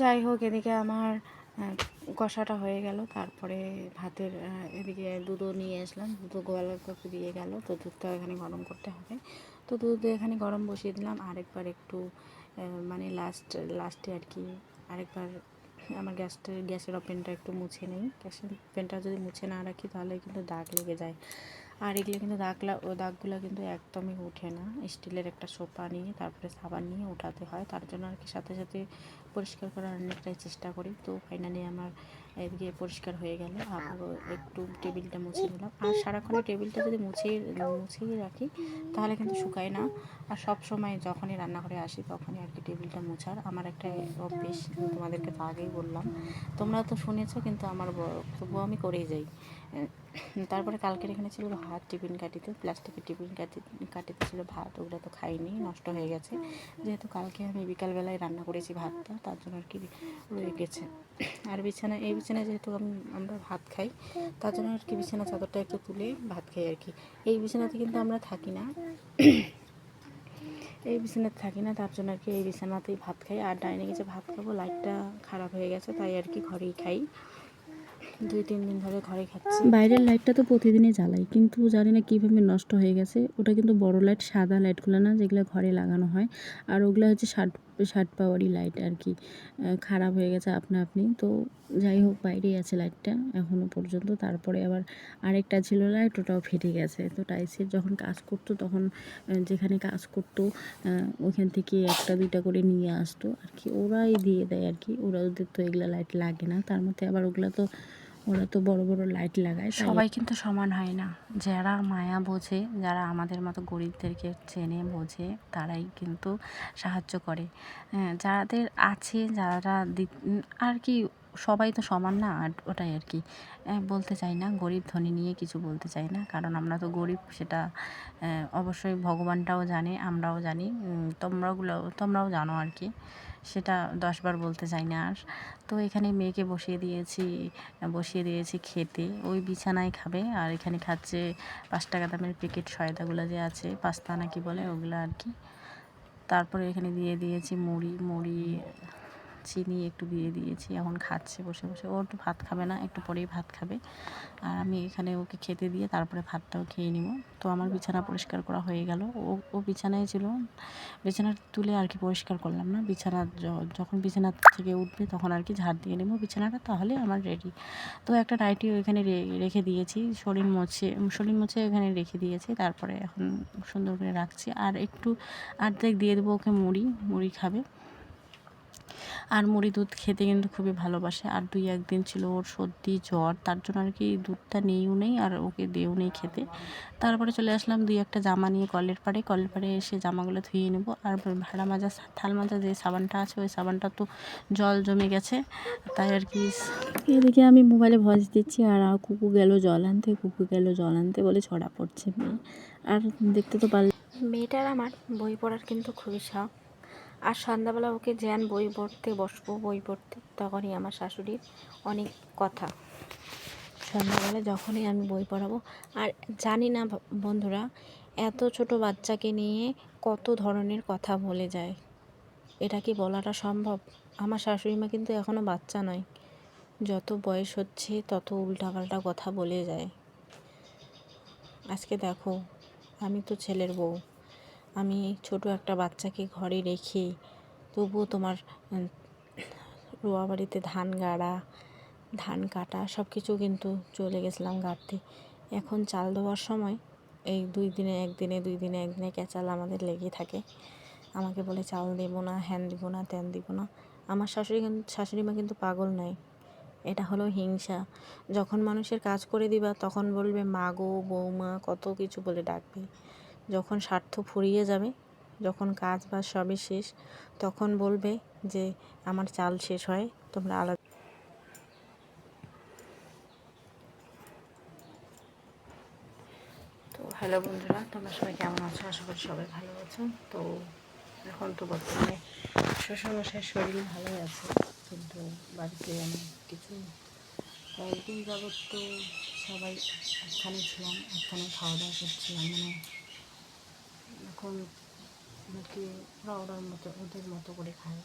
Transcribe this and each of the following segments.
যাই হোক, এদিকে আমার কষাটা হয়ে গেল। তারপরে ভাতের এদিকে দুধও নিয়ে আসলাম, দুধও গোয়াল কাকু দিয়ে গেল। তো দুধটা এখানে গরম করতে হবে। তো দুধ এখানে গরম বসিয়ে দিলাম। আরেকবার একটু মানে লাস্টে আর কি আরেকবার আমার গ্যাসের ওভেনটা একটু মুছে নেই। গ্যাসের ওভেনটা যদি মুছে না রাখি তাহলে কিন্তু দাগ লেগে যায়। আর এগুলো কিন্তু দাগগুলো কিন্তু একদমই ওঠে না। স্টিলের একটা সোপা নিয়ে তারপরে সাবান নিয়ে উঠাতে হয়। তার জন্য আর কি সাথে সাথে পরিষ্কার করার অনেকটাই চেষ্টা করি। তো ফাইনালি আমার এদিকে পরিষ্কার হয়ে গেল। আবারও একটু টেবিলটা মুছে নিলাম। আর সারাক্ষণ টেবিলটা যদি মুছেই রাখি তাহলে কিন্তু শুকায় না। আর সব সময় যখনই রান্নাঘরে আসি তখনই আর কি টেবিলটা মোছার আমার একটা অভ্যেস। তোমাদেরকে তো আগেই বললাম, তোমরা তো শুনেছো, কিন্তু আমার তবুও আমি করেই যাই। তারপরে কালকের এখানে ছিল ভাত টিফিন কাটিতে, প্লাস্টিকের টিফিন কাটিতে ছিল ভাত। ওগুলো তো খাইনি, নষ্ট হয়ে গেছে। যেহেতু কালকে আমি বিকালবেলায় রান্না করেছি ভাতটা, তার জন্য আর কি রয়ে গেছে। আর এই বিছানায় যেহেতু আমরা ভাত খাই, তার জন্য আর কি বিছানা চাদরটা একটু তুলে ভাত খাই আর কি। এই বিছানাতে কিন্তু আমরা থাকি না, তার জন্য আর কি এই বিছানাতেই ভাত খাই। আর ডাইনিংয়ে যে ভাত খাবো, লাইটটা খারাপ হয়ে গেছে, তাই আর কি ঘরেই খাই। 2-3 দিন ধরে ঘরে খাচ্ছি। বাইরের লাইটটা তো প্রতিদিনই জ্বালাই, কিন্তু জানি না কীভাবে নষ্ট হয়ে গেছে। ওটা কিন্তু বড় লাইট, সাদা লাইটগুলো না, যেগুলো ঘরে লাগানো হয়। আর ওগুলো হচ্ছে 60 পাওয়ারই লাইট আর কি। খারাপ হয়ে গেছে আপনি। তো যাই হোক, বাইরেই আছে লাইটটা এখনও পর্যন্ত। তারপরে আবার আরেকটা ছিল লাইট, ওটাও ফেটে গেছে। তো টাইসের যখন কাজ করতো তখন যেখানে কাজ করতো ওখান থেকে 1-2টা করে নিয়ে আসতো আর কি। ওরাই দিয়ে দেয় আর কি। ওদের তো এগুলো লাইট লাগে না। তার মধ্যে আবার ওরা তো বড় বড় লাইট লাগায়। সবাই কিন্তু সমান হয় না। যারা মায়া বোঝে, যারা আমাদের মতো গরিবদেরকে চেনে বোঝে, তারাই কিন্তু সাহায্য করে। যাদের আছে, যারা আর কি, সবাই তো সমান না। আর ওটাই আর কি বলতে চাই না, গরিব ধনী নিয়ে কিছু বলতে চাই না, কারণ আমরা তো গরিব, সেটা অবশ্যই ভগবানটাও জানে, আমরাও জানি, তোমরাও জানো আর কি। সেটা 10 বার বলতে চাই না আর। তো এখানে মেয়েকে বসিয়ে দিয়েছি খেতে। ওই বিছানায় খাবে, আর এখানে খাচ্ছে 5 টাকা দামের প্যাকেট সয়দাগুলো যে আছে, পাস্তা নাকি বলে, ওগুলো আর কি। তারপরে এখানে দিয়ে দিয়েছি মুড়ি চিনি একটু দিয়ে দিয়েছি। এখন খাচ্ছে বসে বসে। ও একটু ভাত খাবে না, একটু পরেই ভাত খাবে। আর আমি এখানে ওকে খেতে দিয়ে তারপরে ভাতটাও খেয়ে নিব। তো আমার বিছানা পরিষ্কার করা হয়ে গেল। ও বিছানায় ছিল, বিছানা তুলে আর কি পরিষ্কার করলাম না। যখন বিছানা থেকে উঠবে তখন আর কি ঝাড় দিয়ে নেব বিছানাটা, তাহলে আমার রেডি। তো একটা নাইটি ওইখানে রেখে দিয়েছি, শরীর মুছে এখানে রেখে দিয়েছি। তারপরে এখন সুন্দর করে রাখছি। আর একটু অর্ধেক দিয়ে দেবো ওকে, মুড়ি খাবে। আর মুড়ি দুধ খেতে কিন্তু খুবই ভালোবাসে। আর 2-1 দিন ছিল ওর সর্দি জ্বর, তার জন্য আর কি দুধটা নেইও নেই আর ওকে দিয়েও নেই খেতে। তারপরে চলে আসলাম 2-1টা জামা নিয়ে কলের পাড়ে এসে জামাগুলো ধুয়ে নেব। আর থাল মাজা যে সাবানটা আছে, ওই সাবানটা তো জল জমে গেছে, তাই আর কি। এদিকে আমি মোবাইলে ভয়েস দিচ্ছি, আর কুকু গেল জল আনতে বলে ছড়া পড়ছে মেয়ে। আর দেখতে তো পারলে, মেয়েটার আমার বই পড়ার কিন্তু খুবই শখ। আর সন্ধ্যাবেলা ওকে বই পড়তে, তখনই আমার শাশুড়ির অনেক কথা। সন্ধ্যাবেলা যখনই আমি বই পড়াবো, আর জানি না বন্ধুরা, এত ছোট বাচ্চাকে নিয়ে কত ধরনের কথা বলে যায়। এটা কি বলাটা সম্ভব? আমার শাশুড়ি মা কিন্তু এখনও বাচ্চা নয়, যত বয়স হচ্ছে তত উল্টাপাল্টা কথা বলে যায়। আজকে দেখো, আমি তো ছেলের বউ, আমি ছোট একটা বাচ্চাকে ঘরে রেখে তবুও তোমার রোয়া বাড়িতে ধান কাটা সব কিছু কিন্তু চলে গেছিলাম গাঁটতে। এখন চাল দেওয়ার সময় এই 2 দিনে একদিনে ক্যাচাল আমাদের লেগে থাকে। আমাকে বলে চাল দেবো না, হ্যান দিব না, ত্যান দিব না। আমার শাশুড়ি মা কিন্তু পাগল নয়, এটা হলো হিংসা। যখন মানুষের কাজ করে দিবা তখন বলবে মা গো, বৌমা, কত কিছু বলে ডাকবে। যখন স্বার্থ ফুরিয়ে যাবে, যখন কাজ বাজ সবই শেষ, তখন বলবে যে আমার চাল শেষ হয়, তোমরা আলাদা। তো হ্যালো বন্ধুরা, তোমরা সবাই কেমন আছো? আশা করি সবাই ভালো আছো। তো এখন তো বর্তমানে শ্বশুরমশাইয়ের শরীর ভালোই আছে, কিন্তু বাড়িতে আমি কিছু কয়েকদিন যাবৎ তো সবাই একখানে ছিলাম, একখানে খাওয়া দাওয়া করছিলাম। মানে এখন নাকি ওরা ওদের মতো করে খায়।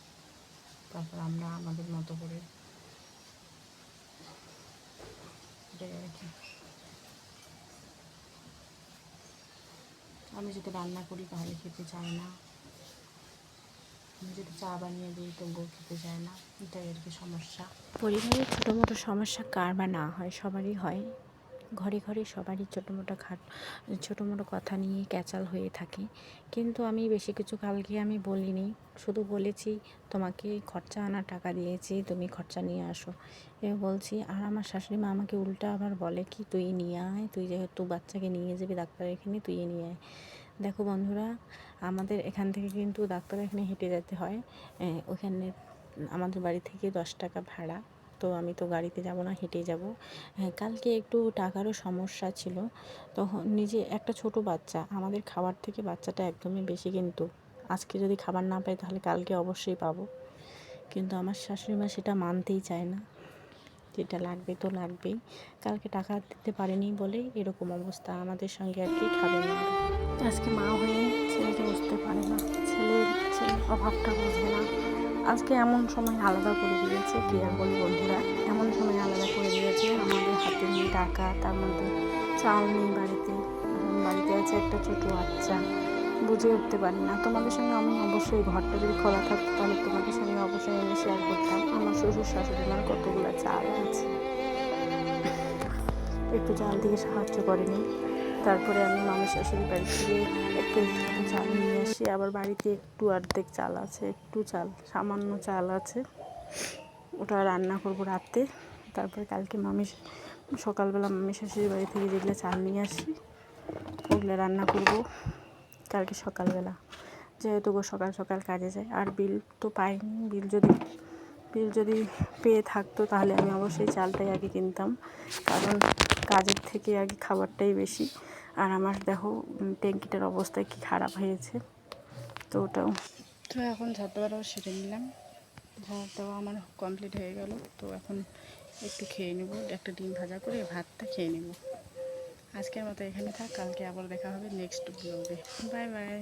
তারপর আমরা আমাদের মতো করে এটাই আর কি। আমি যদি রান্না করি তাহলে খেতে চায় না, আমি যদি চা বানিয়ে দিই তবুও খেতে চায় না, এটাই আর কি সমস্যা। পরিবারে ছোটো মোটো সমস্যা কার বা না হয়, সবারই হয়। ঘরে ঘরে সবারই ছোটো মোটো কথা নিয়ে ক্যাচাল হয়ে থাকে। কিন্তু আমি বেশি কিছু কালকে আমি বলিনি, শুধু বলেছি তোমাকে খরচা আনার টাকা দিয়েছি, তুমি খরচা নিয়ে আসো, এ বলছি। আর আমার শাশুড়ি মা আমাকে উল্টা আবার বলে কি তুই নিয়ে আয়, তুই যেহেতু বাচ্চাকে নিয়ে যাবি ডাক্তার এখানে, তুই নিয়ে আয়। দেখো বন্ধুরা, আমাদের এখান থেকে কিন্তু ডাক্তার এখানে হেঁটে যেতে হয়। ওখানে আমাদের বাড়ি থেকে 10 টাকা ভাড়া, তো আমি তো গাড়িতে যাব না, হেঁটেই যাব। হ্যাঁ, কালকে একটু টাকারও সমস্যা ছিল, তখন নিজে একটা ছোট বাচ্চা, আমাদের খাবার থেকে বাচ্চাটা একদমই বেশি, কিন্তু আজকে যদি খাবার না পাই তাহলে কালকে অবশ্যই পাবো। কিন্তু আমার শাশুড়ি মা সেটা মানতেই চায় না, যেটা লাগবে তো লাগবেই। কালকে টাকা দিতে পারেনি বলেই এরকম অবস্থা, আমাদের সঙ্গে আর কি খাবে না। আজকে মা হয়ে ছেলেকে বুঝতে পারে না, ছেলের অভাবটা বোঝে না। আজকে এমন সময় আলাদা করে দিয়েছে, কি আর বলি বন্ধুরা, এমন সময় আলাদা করে দিয়েছে, আমাদের হাতে নেই টাকা, তার মধ্যে চাল নেই বাড়িতে, বাড়িতে আছে একটা ছোটো বাচ্চা, বুঝে উঠতে পারি না। তোমাদের সঙ্গে আমি অবশ্যই, ঘরটা যদি খোলা থাকতো তাহলে তোমাদের সঙ্গে অবশ্যই আমি শেয়ার করতাম আমার শ্বশুর শাশুড়িমার কতগুলো চাল আছে। একটু চাল দিয়ে সাহায্য করেনি। তারপরে আমি মামার শাশুড়ির বাড়ি থেকে একটু চাল নিয়ে আসি, আবার বাড়িতে একটু অর্ধেক চাল আছে, একটু চাল, সামান্য চাল আছে, ওটা রান্না করবো রাতে। তারপরে কালকে সকালবেলা মামির শাশুড়ির বাড়ি থেকে যেগুলো চাল নিয়ে আসি ওগুলো রান্না করব কালকে সকালবেলা, যেহেতু সকাল সকাল কাজে যায়। আর বিল তো পাইনি, বিল যদি পেয়ে থাকতো তাহলে আমি অবশ্যই চালটাই আগে কিনতাম, কারণ কাজের থেকে আগে খাবারটাই বেশি। আর আমার দেখো ট্যাঙ্কিটার অবস্থা কি খারাপ হয়েছে, তো ওটাও তো এখন ঝাড় দেওয়াটাও সেরে নিলাম, ঝাড় দেওয়া আমার কমপ্লিট হয়ে গেল। তো এখন একটু খেয়ে নেব, একটা ডিম ভাজা করে ভাতটা খেয়ে নেব। আজকের মতো এখানে থাক, কালকে আবার দেখা হবে নেক্সট ব্লগে। Bye bye.